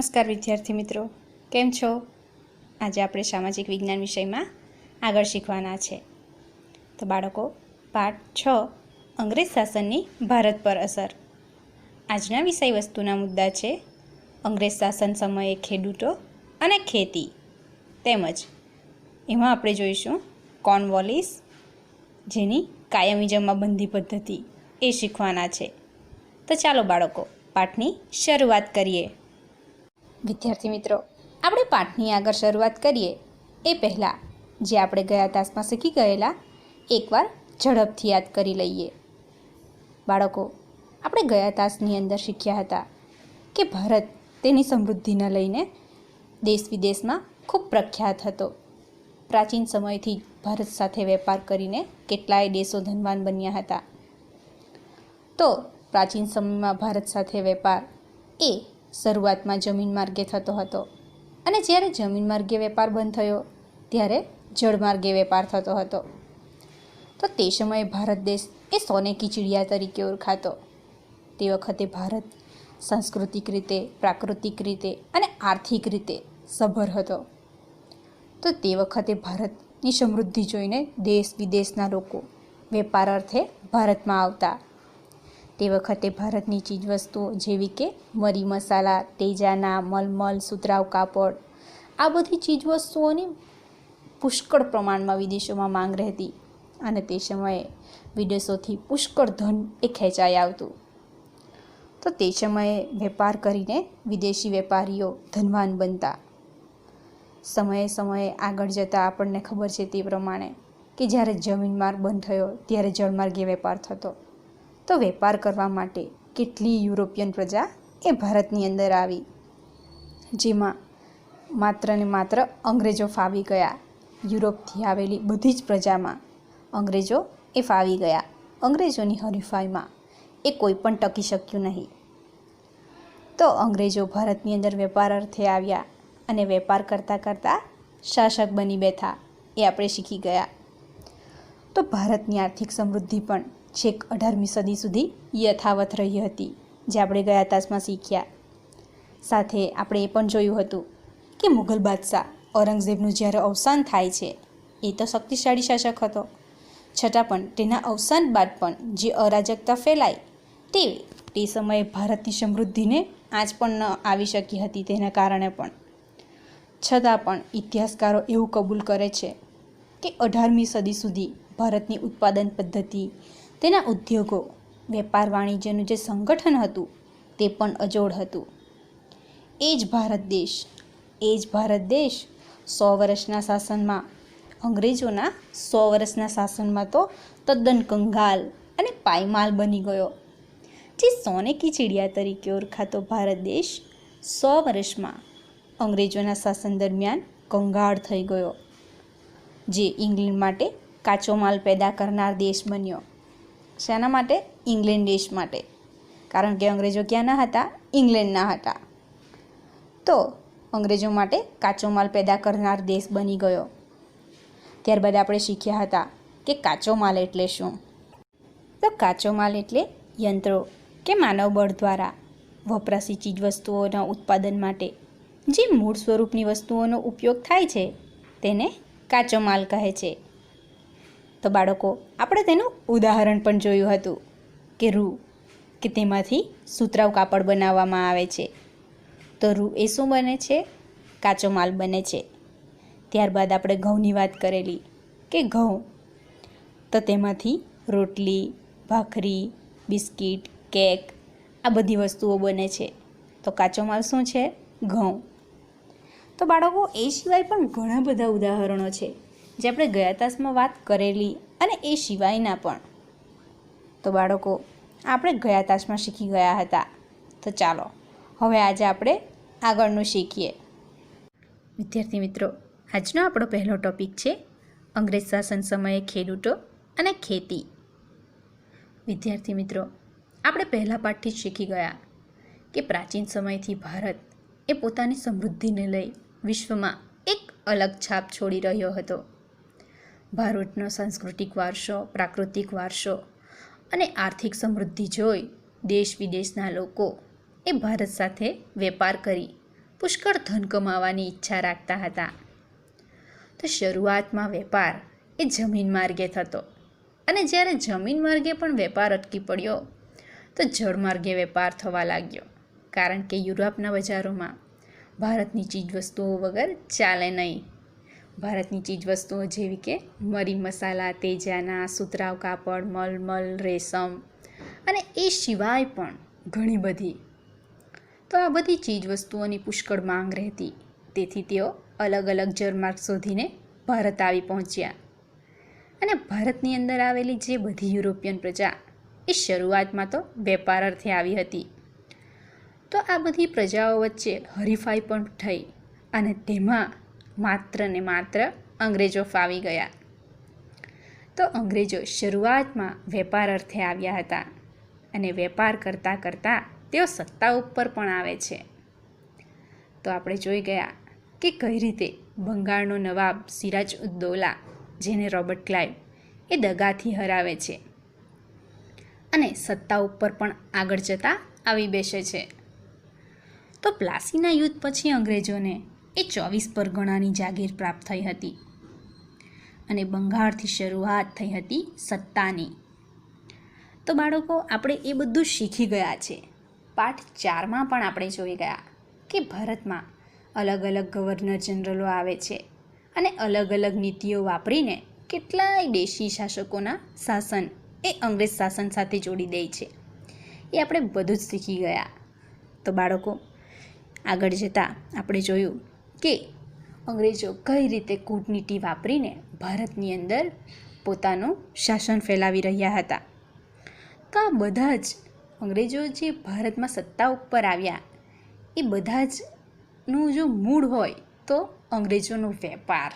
નમસ્કાર વિદ્યાર્થી મિત્રો, કેમ છો? આજે આપણે સામાજિક વિજ્ઞાન વિષયમાં આગળ શીખવાના છે. તો બાળકો, પાઠ 6 અંગ્રેજ શાસનની ભારત પર અસર. આજના વિષય વસ્તુના મુદ્દા છે અંગ્રેજ શાસન સમયે ખેડૂતો અને ખેતી, તેમજ એમાં આપણે જોઈશું કોર્નવોલિસ, જેની કાયમી જમાબંધી પદ્ધતિ એ શીખવાના છે. તો ચાલો બાળકો, પાઠની શરૂઆત કરીએ. વિદ્યાર્થી મિત્રો, આપણે પાઠની આગળ શરૂઆત કરીએ એ પહેલાં જે આપણે ગયા તાસમાં શીખી ગયેલા એકવાર ઝડપથી યાદ કરી લઈએ. બાળકો, આપણે ગયા તાસની અંદર શીખ્યા હતા કે ભારત તેની સમૃદ્ધિને લઈને દેશ વિદેશમાં ખૂબ પ્રખ્યાત હતો. પ્રાચીન સમયથી ભારત સાથે વેપાર કરીને કેટલાય દેશો ધનવાન બન્યા હતા. તો પ્રાચીન સમયમાં ભારત સાથે વેપાર એ શરૂઆતમાં જમીન માર્ગે થતો હતો, અને જ્યારે જમીન માર્ગે વેપાર બંધ થયો ત્યારે જળમાર્ગે વેપાર થતો હતો. તો તે સમયે ભારત દેશ એ સોને કી ચિડિયા તરીકે ઓળખાતો. તે વખતે ભારત સાંસ્કૃતિક રીતે, પ્રાકૃતિક રીતે અને આર્થિક રીતે સભર હતો. તો તે વખતે ભારતની સમૃદ્ધિ જોઈને દેશ વિદેશના લોકો વેપાર અર્થે ભારતમાં આવતા. તે વખતે ભારતની ચીજવસ્તુઓ જેવી કે મરી મસાલા, તેજાના, મલમલ, સુતરાઉ કાપડ, આ બધી ચીજવસ્તુઓની પુષ્કળ પ્રમાણમાં વિદેશોમાં માંગ રહેતી, અને તે સમયે વિદેશોથી પુષ્કળ ધન એ ખેંચાઈ આવતું. તો તે સમયે વેપાર કરીને વિદેશી વેપારીઓ ધનવાન બનતા. સમયે સમયે આગળ જતાં આપણને ખબર છે તે પ્રમાણે કે જ્યારે જમીન માર્ગ બંધ થયો ત્યારે જળમાર્ગે વેપાર થતો. તો વેપાર કરવા માટે કેટલી યુરોપિયન પ્રજા એ ભારતની અંદર આવી, જેમાં માત્ર ને માત્ર અંગ્રેજો ફાવી ગયા. યુરોપથી આવેલી બધી જ પ્રજામાં અંગ્રેજો એ ફાવી ગયા. અંગ્રેજોની હરીફાઈમાં એ કોઈ પણ ટકી શક્યું નહીં. તો અંગ્રેજો ભારતની અંદર વેપાર અર્થે આવ્યા અને વેપાર કરતાં કરતાં શાસક બની બેઠા, એ આપણે શીખી ગયા. તો ભારતની આર્થિક સમૃદ્ધિ પણ છેક 18મી સદી સુધી યથાવત રહી હતી, જે આપણે ગયા તાસમાં શીખ્યા. સાથે આપણે એ પણ જોયું હતું કે મુઘલ બાદશાહ ઔરંગઝેબનું જ્યારે અવસાન થાય છે, એ તો શક્તિશાળી શાસક હતો, છતાં પણ તેના અવસાન બાદ પણ જે અરાજકતા ફેલાઈ તે સમયે ભારતની સમૃદ્ધિને આંચ પણ ન આવી શકી હતી. તેના કારણે પણ છતાં પણ ઇતિહાસકારો એવું કબૂલ કરે છે કે 18મી સદી સુધી ભારતની ઉત્પાદન પદ્ધતિ, તેના ઉદ્યોગો, વેપાર વાણિજ્યનું જે સંગઠન હતું તે પણ અજોડ હતું. એ જ ભારત દેશ 100 વર્ષના શાસનમાં, અંગ્રેજોના 100 વર્ષના શાસનમાં તો તદ્દન કંગાલ અને પાયમાલ બની ગયો. જે સોને કી ચિડિયા તરીકે ઓળખાતો ભારત દેશ 100 વર્ષમાં અંગ્રેજોના શાસન દરમિયાન કંગાળ થઈ ગયો, જે ઇંગ્લેન્ડ માટે કાચો માલ પેદા કરનાર દેશ બન્યો. શેના માટે? ઇંગ્લેન્ડ દેશ માટે, કારણ કે અંગ્રેજો ક્યાંના હતા? ઇંગ્લેન્ડના હતા. તો અંગ્રેજો માટે કાચો માલ પેદા કરનાર દેશ બની ગયો. ત્યારબાદ આપણે શીખ્યા હતા કે કાચો માલ એટલે શું. તો કાચો માલ એટલે યંત્રો કે માનવ બળ દ્વારા વપરાશી ચીજવસ્તુઓના ઉત્પાદન માટે જે મૂળ સ્વરૂપની વસ્તુઓનો ઉપયોગ થાય છે તેને કાચો માલ કહે છે. તો બાળકો, આપણે તેનું ઉદાહરણ પણ જોયું હતું કે રૂ, કે તેમાંથી સુતરાઉ કાપડ બનાવવામાં આવે છે. તો રૂ એ શું બને છે? કાચો માલ બને છે. ત્યારબાદ આપણે ઘઉંની વાત કરેલી કે ઘઉં, તો તેમાંથી રોટલી, ભાખરી, બિસ્કિટ, કેક, આ બધી વસ્તુઓ બને છે. તો કાચો માલ શું છે? ઘઉં. તો બાળકો, એ સિવાય પણ ઘણા બધા ઉદાહરણો છે જે આપણે ગયા તાસમાં વાત કરેલી, અને એ સિવાયના પણ. તો બાળકો, આપણે ગયા તાસમાં શીખી ગયા હતા. તો ચાલો હવે આજે આપણે આગળનું શીખીએ. વિદ્યાર્થી મિત્રો, આજનો આપણો પહેલો ટૉપિક છે અંગ્રેજ શાસન સમયે ખેડૂતો અને ખેતી. વિદ્યાર્થી મિત્રો, આપણે પહેલા પાઠથી જ શીખી ગયા કે પ્રાચીન સમયથી ભારત એ પોતાની સમૃદ્ધિને લઈ વિશ્વમાં એક અલગ છાપ છોડી રહ્યો હતો. ભારતનો સાંસ્કૃતિક વારસો, પ્રાકૃતિક વારસો અને આર્થિક સમૃદ્ધિ જોઈ દેશ વિદેશના લોકો એ ભારત સાથે વેપાર કરી પુષ્કળ ધન કમાવાની ઈચ્છા રાખતા હતા. તો શરૂઆતમાં વેપાર એ જમીન માર્ગે થતો, અને જ્યારે જમીન માર્ગે પણ વેપાર અટકી પડ્યો તો જળમાર્ગે વેપાર થવા લાગ્યો, કારણ કે યુરોપના બજારોમાં ભારતની ચીજવસ્તુઓ વગર ચાલે નહીં. ભારતની ચીજવસ્તુઓ જેવી કે મરી મસાલા, તેજાના, સુતરાઉ કાપડ, મલમલ, રેશમ અને એ સિવાય પણ ઘણી બધી. તો આ બધી ચીજવસ્તુઓની પુષ્કળ માંગ રહેતી, તેથી તેઓ અલગ અલગ જળમાર્ગ શોધીને ભારત આવી પહોંચ્યા. અને ભારતની અંદર આવેલી જે બધી યુરોપિયન પ્રજા એ શરૂઆતમાં તો વેપાર અર્થે આવી હતી. તો આ બધી પ્રજાઓ વચ્ચે હરીફાઈ પણ થઈ, અને તેમાં માત્ર ને માત્ર અંગ્રેજો ફાવી ગયા. તો અંગ્રેજો શરૂઆતમાં વેપાર અર્થે આવ્યા હતા, અને વેપાર કરતાં કરતાં તેઓ સત્તા ઉપર પણ આવે છે. તો આપણે જોઈ ગયા કે કઈ રીતે બંગાળનો નવાબ સિરાજ ઉદ્દૌલા, જેને રોબર્ટ ક્લાઇવ એ દગાથી હરાવે છે અને સત્તા ઉપર પણ આગળ જતા આવી બેસે છે. તો પ્લાસીના યુદ્ધ પછી અંગ્રેજોને એ 24 પરગણાની જાગીર પ્રાપ્ત થઈ હતી, અને બંગાળથી શરૂઆત થઈ હતી સત્તાની. તો બાળકો, આપણે એ બધું શીખી ગયા છે. પાઠ 4માં પણ આપણે જોઈ ગયા કે ભારતમાં અલગ અલગ ગવર્નર જનરલો આવે છે, અને અલગ અલગ નીતિઓ વાપરીને કેટલાય દેશી શાસકોના શાસન એ અંગ્રેજ શાસન સાથે જોડી દે છે. એ આપણે બધું જ શીખી ગયા. તો બાળકો, આગળ જતાં આપણે જોયું કે અંગ્રેજો કઈ રીતે કૂટનીતિ વાપરીને ભારતની અંદર પોતાનું શાસન ફેલાવી રહ્યા હતા. તો આ બધા જ અંગ્રેજો જે ભારતમાં સત્તા ઉપર આવ્યા, એ બધા જ નું જો મૂળ હોય તો અંગ્રેજોનો વેપાર.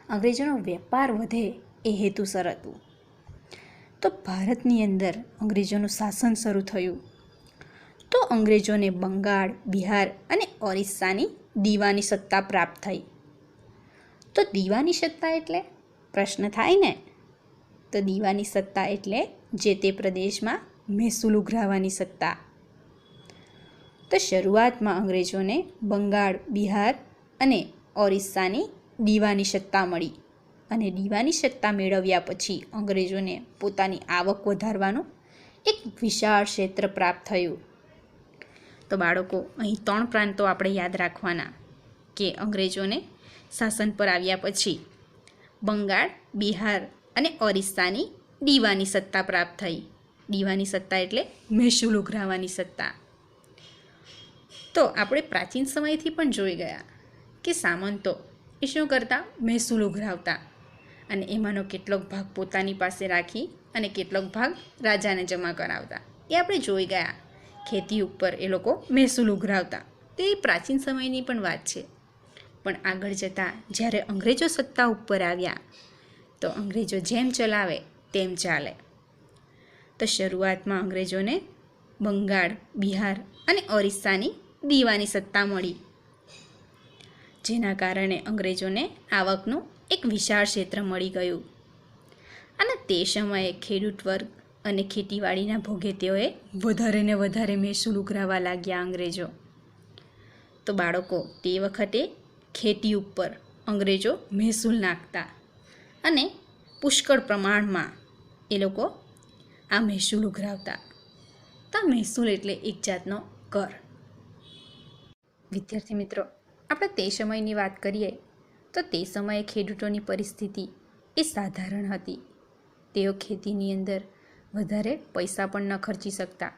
અંગ્રેજોનો વેપાર વધે એ હેતુસર હતું. તો ભારતની અંદર અંગ્રેજોનું શાસન શરૂ થયું. તો અંગ્રેજોને બંગાળ, બિહાર અને ઓરિસ્સાની દીવાની સત્તા પ્રાપ્ત થઈ. તો દીવાની સત્તા એટલે પ્રશ્ન થાય ને? તો દીવાની સત્તા એટલે જે તે પ્રદેશમાં મહેસૂલ ઉઘરાવવાની સત્તા. તો શરૂઆતમાં અંગ્રેજોને બંગાળ, બિહાર અને ઓરિસ્સાની દીવાની સત્તા મળી, અને દીવાની સત્તા મેળવ્યા પછી અંગ્રેજોને પોતાની આવક વધારવાનું એક વિશાળ ક્ષેત્ર પ્રાપ્ત થયું. તો બાળકો, અહીં 3 પ્રાંતો આપણે યાદ રાખવાના કે અંગ્રેજોને શાસન પર આવ્યા પછી બંગાળ, બિહાર અને ઓરિસ્સાની દીવાની સત્તા પ્રાપ્ત થઈ. દીવાની સત્તા એટલે મહેસૂલ ઉઘરાવવાની સત્તા. તો આપણે પ્રાચીન સમયથી પણ જોઈ ગયા કે સામંતો એ શું કરતા? મહેસૂલ ઉઘરાવતા, અને એમાંનો કેટલોક ભાગ પોતાની પાસે રાખી અને કેટલોક ભાગ રાજાને જમા કરાવતા. એ આપણે જોઈ ગયા. ખેતી ઉપર એ લોકો મહેસૂલ ઉઘરાવતા. તે પ્રાચીન સમયની પણ વાત છે. પણ આગળ જતાં જ્યારે અંગ્રેજો સત્તા ઉપર આવ્યા, તો અંગ્રેજો જેમ ચલાવે તેમ ચાલે. તો શરૂઆતમાં અંગ્રેજોને બંગાળ, બિહાર અને ઓરિસ્સાની દીવાની સત્તા મળી, જેના કારણે અંગ્રેજોને આવકનું એક વિશાળ ક્ષેત્ર મળી ગયું. અને તે સમયે ખેડૂત વર્ગ અને ખેતીવાડીના ભોગે તેઓએ વધારે ને વધારે મહેસૂલ ઉઘરાવવા લાગ્યા અંગ્રેજો. તો બાળકો, તે વખતે ખેતી ઉપર અંગ્રેજો મહેસૂલ નાખતા, અને પુષ્કળ પ્રમાણમાં એ લોકો આ મહેસૂલ ઉઘરાવતા. તો મહેસૂલ એટલે એક જાતનો કર. વિદ્યાર્થી મિત્રો, આપણે તે સમયની વાત કરીએ તો તે સમયે ખેડૂતોની પરિસ્થિતિ એ સાધારણ હતી. તેઓ ખેતીની અંદર વધારે પૈસા પણ ન ખર્ચી શકતા,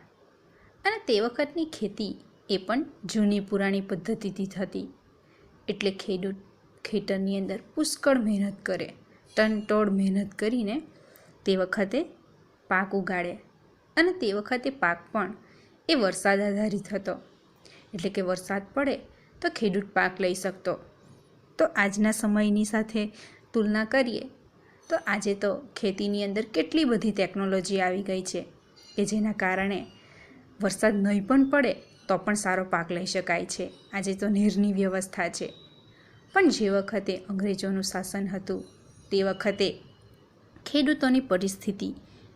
અને તે વખતની ખેતી એ પણ જૂની પુરાણી પદ્ધતિથી થતી. એટલે ખેડૂત ખેતરની અંદર પુષ્કળ મહેનત કરે, તનતોડ મહેનત કરીને તે વખતે પાક ઉગાડે. અને તે વખતે પાક પણ એ વરસાદ આધારિત હતો, એટલે કે વરસાદ પડે તો ખેડૂત પાક લઈ શકતો. તો આજના સમયની સાથે તુલના કરીએ તો આજે તો ખેતીની અંદર કેટલી બધી ટેકનોલોજી આવી ગઈ છે કે જેના કારણે વરસાદ નહીં પણ પડે તો પણ સારો પાક લઈ શકાય છે. આજે તો નહેરની વ્યવસ્થા છે. પણ જે વખતે અંગ્રેજોનું શાસન હતું તે વખતે ખેડૂતોની પરિસ્થિતિ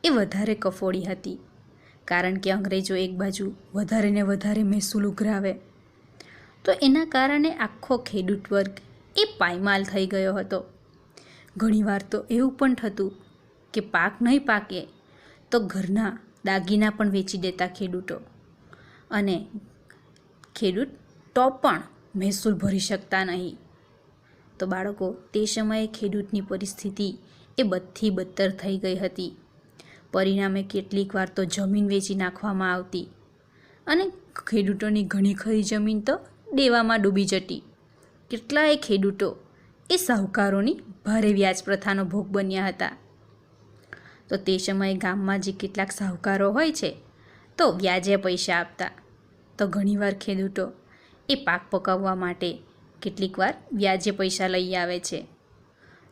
એ વધારે કફોડી હતી, કારણ કે અંગ્રેજો એક બાજુ વધારે ને વધારે મહેસૂલ ઉઘરાવે, તો એના કારણે આખો ખેડૂત વર્ગ એ પાયમાલ થઈ ગયો હતો. ઘણીવાર તો એવું પણ થતું કે પાક નહીં પાકે તો ઘરના દાગીના પણ વેચી દેતા ખેડૂતો, અને ખેડૂત તો પણ મહેસૂલ ભરી શકતા નહીં. તો બાળકો, તે સમયે ખેડૂતની પરિસ્થિતિ એ બધી બદતર થઈ ગઈ હતી. પરિણામે કેટલીક વાર તો જમીન વેચી નાખવામાં આવતી અને ખેડૂતોની ઘણી ખરી જમીન તો દેવામાં ડૂબી જતી. કેટલાય ખેડૂતો એ સાહુકારોની ભારે વ્યાજ પ્રથાનો ભોગ બન્યા હતા. તો તે સમયે ગામમાં જે કેટલાક સાહુકારો હોય છે તો વ્યાજે પૈસા આપતા. તો ઘણીવાર ખેડૂતો એ પાક પકવવા માટે કેટલીક વાર વ્યાજે પૈસા લઈ આવે છે.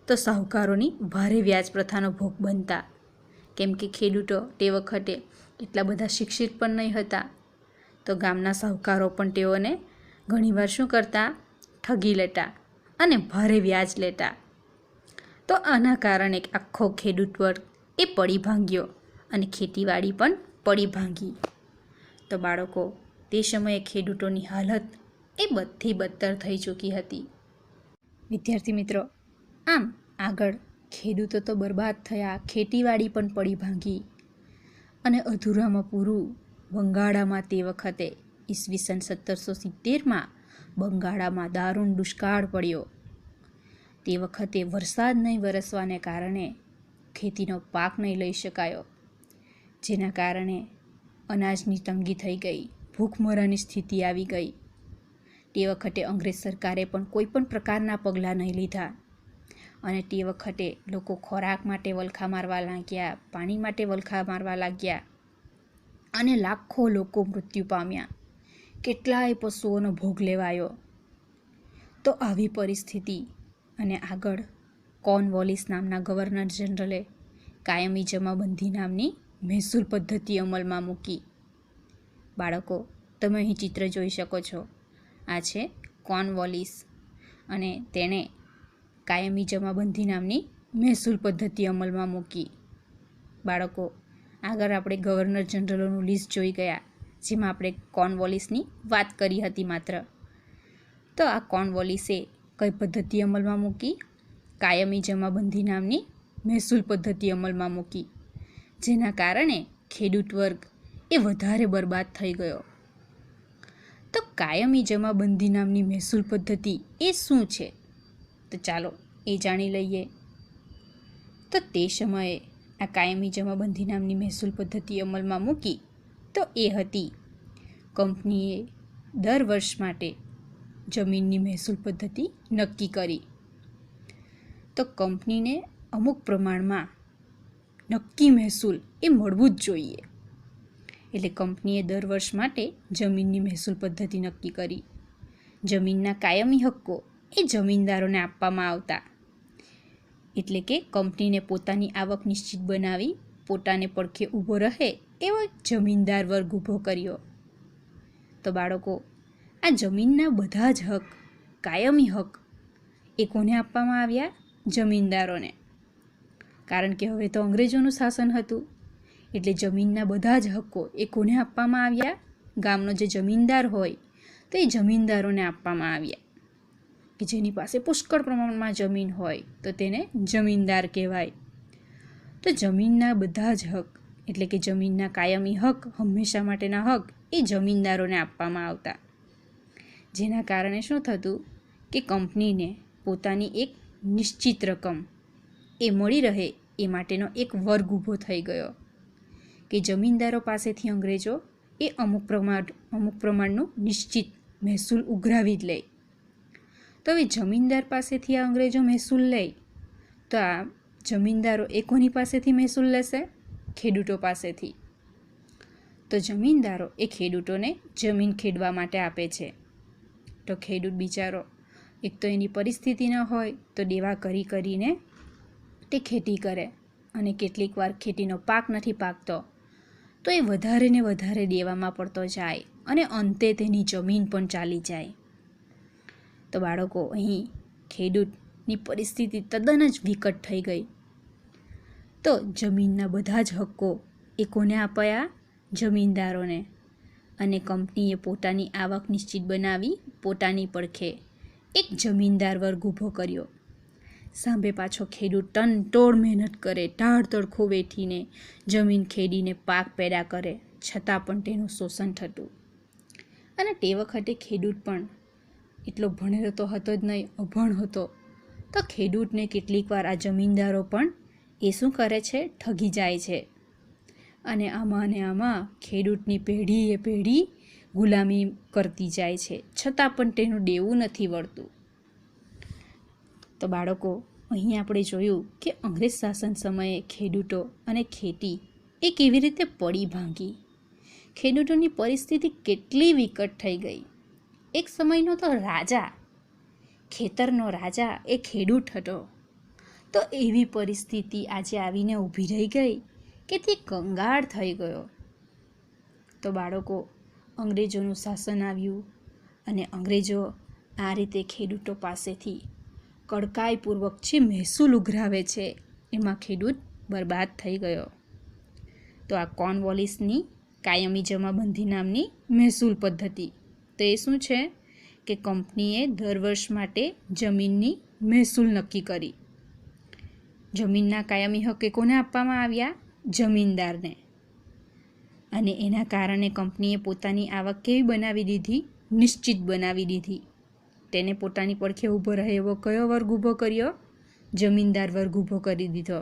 તો સાહુકારોની ભારે વ્યાજ પ્રથાનો ભોગ બનતા, કેમ કે ખેડૂતો તે વખતે એટલા બધા શિક્ષિત પણ નહીં હતા. તો ગામના સાહુકારો પણ તેઓને ઘણીવાર શું કરતા, ઠગી લેતા અને ભારે વ્યાજ લેતા. તો આના કારણે આખો ખેડૂત વર્ગ એ પડી ભાંગ્યો અને ખેતીવાડી પણ પડી ભાંગી. તો બાળકો, તે સમયે ખેડૂતોની હાલત એ બધી બદતર થઈ ચૂકી હતી. વિદ્યાર્થી મિત્રો, આમ આગળ ખેડૂતો તો બરબાદ થયા, ખેતીવાડી પણ પડી ભાંગી અને અધૂરામાં પૂરું બંગાળામાં તે વખતે ઈસવીસન 1770માં બંગાળામાં દારૂણ દુષ્કાળ પડ્યો. તે વખતે વરસાદ નહીં વરસવાને કારણે ખેતીનો પાક નહીં લઈ શકાયો, જેના કારણે અનાજની તંગી થઈ ગઈ, ભૂખમરાની સ્થિતિ આવી ગઈ. તે વખતે અંગ્રેજ સરકારે પણ કોઈ પણ પ્રકારના પગલાં નહીં લીધા અને તે વખતે લોકો ખોરાક માટે વલખા મારવા લાગ્યા, પાણી માટે વલખા મારવા લાગ્યા અને લાખો લોકો મૃત્યુ પામ્યા. કેટલાય પશુઓનો ભોગ લેવાયો. તો આવી પરિસ્થિતિ અને આગળ કોર્નવોલિસ નામના ગવર્નર જનરલે કાયમી જમાબંધી નામની મહેસૂલ પદ્ધતિ અમલમાં મૂકી. બાળકો, તમે અહીં ચિત્ર જોઈ શકો છો. આ છે કોર્નવોલિસ અને તેણે કાયમી જમાબંધી નામની મહેસૂલ પદ્ધતિ અમલમાં મૂકી. બાળકો, આગળ આપણે ગવર્નર જનરલોનું લિસ્ટ જોઈ ગયા, જેમાં આપણે કોર્નવોલિસની વાત કરી હતી માત્ર. તો આ કોર્નવોલિસે કઈ પદ્ધતિ અમલમાં મૂકી? કાયમી જમાબંધી નામની મહેસૂલ પદ્ધતિ અમલમાં મૂકી, જેના કારણે ખેડૂત વર્ગ એ વધારે બરબાદ થઈ ગયો. તો કાયમી જમાબંધી નામની મહેસૂલ પદ્ધતિ એ શું છે? તો ચાલો એ જાણી લઈએ. તો તે સમયે આ કાયમી જમાબંધી નામની મહેસૂલ પદ્ધતિ અમલમાં મૂકી તો એ હતી, કંપનીએ દર વર્ષ માટે જમીનની મહેસૂલ પદ્ધતિ નક્કી કરી. તો કંપનીને અમુક પ્રમાણમાં નક્કી મહેસૂલ એ મળવું જ જોઈએ. એટલે કંપનીએ દર વર્ષ માટે જમીનની મહેસૂલ પદ્ધતિ નક્કી કરી. જમીનના કાયમી હક્કો એ જમીનદારોને આપવામાં આવતા. એટલે કે કંપનીને પોતાની આવક નિશ્ચિત બનાવી પોતાને પડખે ઊભો રહે એવો જમીનદાર વર્ગ ઊભો કર્યો. તો બાળકો, આ જમીનના બધા જ હક, કાયમી હક એ કોને આપવામાં આવ્યા? જમીનદારોને. કારણ કે હવે તો અંગ્રેજોનું શાસન હતું, એટલે જમીનના બધા જ હક્કો એ કોને આપવામાં આવ્યા? ગામનો જે જમીનદાર હોય તો એ જમીનદારોને આપવામાં આવ્યા. કે જેની પાસે પુષ્કળ પ્રમાણમાં જમીન હોય તો તેને જમીનદાર કહેવાય. તો જમીનના બધા જ હક એટલે કે જમીનના કાયમી હક, હંમેશા માટેના હક એ જમીનદારોને આપવામાં આવતા. જેના કારણે શું થતું કે કંપનીને પોતાની એક નિશ્ચિત રકમ એ મળી રહે એ માટેનો એક વર્ગ ઊભો થઈ ગયો કે જમીનદારો પાસેથી અંગ્રેજો એ અમુક પ્રમાણનું નિશ્ચિત મહેસૂલ ઉઘરાવી જ લે. તો હવે જમીનદાર પાસેથી આ અંગ્રેજો મહેસૂલ લે તો આ જમીનદારો એ કોની પાસેથી મહેસૂલ લેશે? ખેડૂતો પાસેથી. તો જમીનદારો એ ખેડૂતોને જમીન ખેડવા માટે આપે છે. તો ખેડૂત બિચારો એક તો એની પરિસ્થિતિ ન હોય તો દેવા કરીને તે ખેતી કરે અને કેટલીક વાર ખેતીનો પાક નથી પાકતો તો એ વધારે ને વધારે દેવામાં પડતો જાય અને અંતે તેની જમીન પણ ચાલી જાય. તો બાળકો, અહીં ખેડૂતની પરિસ્થિતિ તદ્દન જ વિકટ થઈ ગઈ. તો જમીનના બધા જ હક્કો એ કોને અપાયા? જમીનદારોને. અને કંપનીએ પોતાની આવક નિશ્ચિત બનાવી પોતાની પડખે એક જમીનદાર વર્ગ ઊભો કર્યો. સાંભે પાછો ખેડૂત તનતોડ મહેનત કરે, ટાઢ તડખો વેઠીને જમીન ખેડીને પાક પેદા કરે, છતાં પણ તેનું શોષણ થતું. અને તે વખતે ખેડૂત પણ એટલો ભણેલો તો હતો જ નહીં, અભણ હતો. તો ખેડૂતને કેટલીક વાર આ જમીનદારો પણ એ શું કરે છે, ઠગી જાય છે. અને આમાં ખેડૂતની પેઢી એ પેઢી ગુલામી કરતી જાય છે, છતાં પણ તેનું દેવું નથી વળતું. તો બાળકો, અહીં આપણે જોયું કે અંગ્રેજ શાસન સમયે ખેડૂતો અને ખેતી એ કેવી રીતે પડી ભાંગી. ખેડૂતોની પરિસ્થિતિ કેટલી વિકટ થઈ ગઈ. એક સમયનો તો રાજા, ખેતરનો રાજા એ ખેડૂત હતો. તો એવી પરિસ્થિતિ આજે આવીને ઊભી રહી ગઈ કે તે કંગાળ થઈ ગયો. તો બાળકો, અંગ્રેજોનું શાસન આવ્યું અને અંગ્રેજો આ રીતે ખેડૂતો પાસેથી કડકાઈપૂર્વક જે મહેસૂલ ઉઘરાવે છે એમાં ખેડૂત બરબાદ થઈ ગયો. તો આ કોર્નવોલિસની કાયમી જમાબંધી નામની મહેસૂલ પદ્ધતિ, તો એ શું છે કે કંપનીએ દર વર્ષ માટે જમીનની મહેસૂલ નક્કી કરી. જમીનના કાયમી હક કોને આપવામાં આવ્યા? જમીનદારને. અને એના કારણે કંપનીએ પોતાની આવક કેવી બનાવી દીધી? નિશ્ચિત બનાવી દીધી. તેને પોતાની પડખે ઊભો રહે એવો કયો વર્ગ ઊભો કર્યો? જમીનદાર વર્ગ ઊભો કરી દીધો.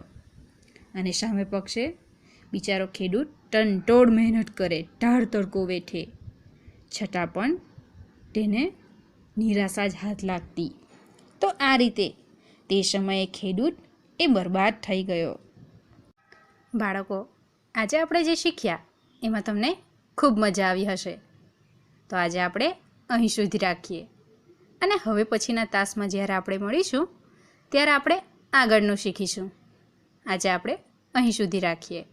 અને સામે પક્ષે બિચારો ખેડૂત તનતોડ મહેનત કરે, ટાઢ તડકો વેઠે, છતાં પણ તેને નિરાશા જ હાથ લાગતી. તો આ રીતે તે સમયે ખેડૂત એ બરબાદ થઈ ગયો. બાળકો, આજે આપણે જે શીખ્યા એમાં તમને ખૂબ મજા આવી હશે. તો આજે આપણે અહીં સુધી રાખીએ અને હવે પછીના તાસમાં જ્યારે આપણે મળીશું ત્યારે આપણે આગળનું શીખીશું. આજે આપણે અહીં સુધી રાખીએ.